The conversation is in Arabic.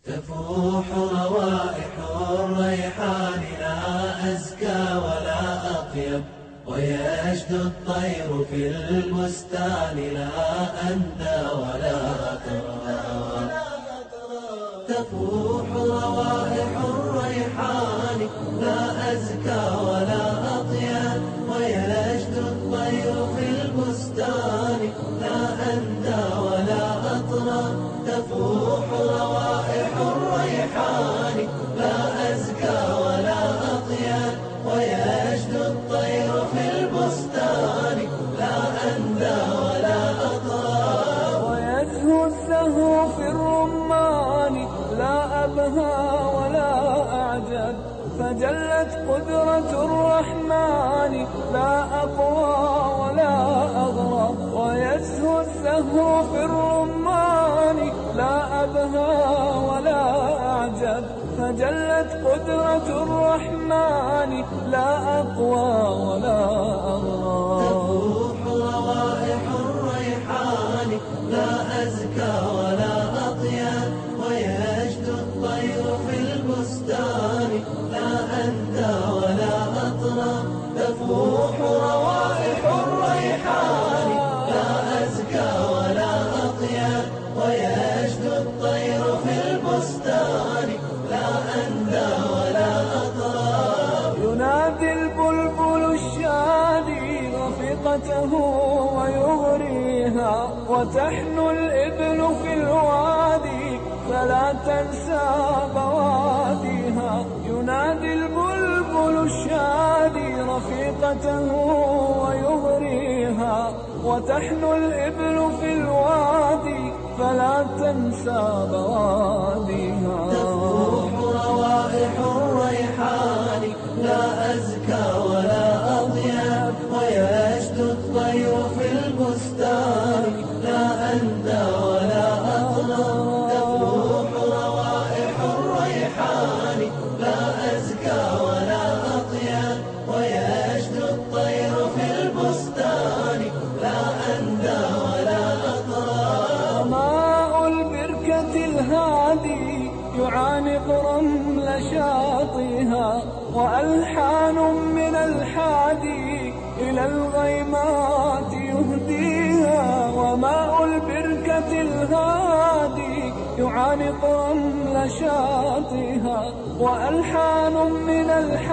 تفوح روائح الريحان لا أزكى ولا أطيب، ويشدو الطير في البستان لا أندى ولا أطرى. تفوح روائح الريحان لا أزكى ولا أطيب، ويشدو الطير في البستان لا أندى ولا أطرى. تفوح روائح الريحان لا أزكى ولا أطيب، ويشدو الطير في البستان لا أندى ولا أطرى. ويزهو الزهو في الرمان لا أبهى ولا أعجب، فجلت قدرة الرحمن لا أقوى ولا أغرى. ويزهو الزهو في الرمان لا أبهى ولا أعجب، فجلت قدرة الرحمن لا أقوى ولا أغرى. تفوح روائح الريحان لا أزكى ولا أطيب، ويشدو الطير في البستان لا أندى ولا أطرى. تفوح روائح الريحان لا أزكى ولا أطيب، ويشدو الطير في البستان لا أندى ولا أطرى. ينادي البلبل الشادي رفيقته ويغريها، وتحنو الإبل في الوادي فلا تنسى بواديها. ينادي البلبل الشادي رفيقته ويغريها، وتحنو الإبل في الوادي فلا تنسى بواديها. تفوح روائح الريحان لا أزكى ولا أطيب، ويشدو الطير في البستان لا أندى ولا أطرى. تفوح روائح الريحان لا أزكى ولا أطيب، ويشدو الطير في البستان لا أندى ولا أطرى. وماء البركة الهادي يعانق رمل شاطئها، وألحان من الحادي إلى الغيمات يهديها. وماء البركة الهادي يعانق رمل شاطئها، وألحان من الحادي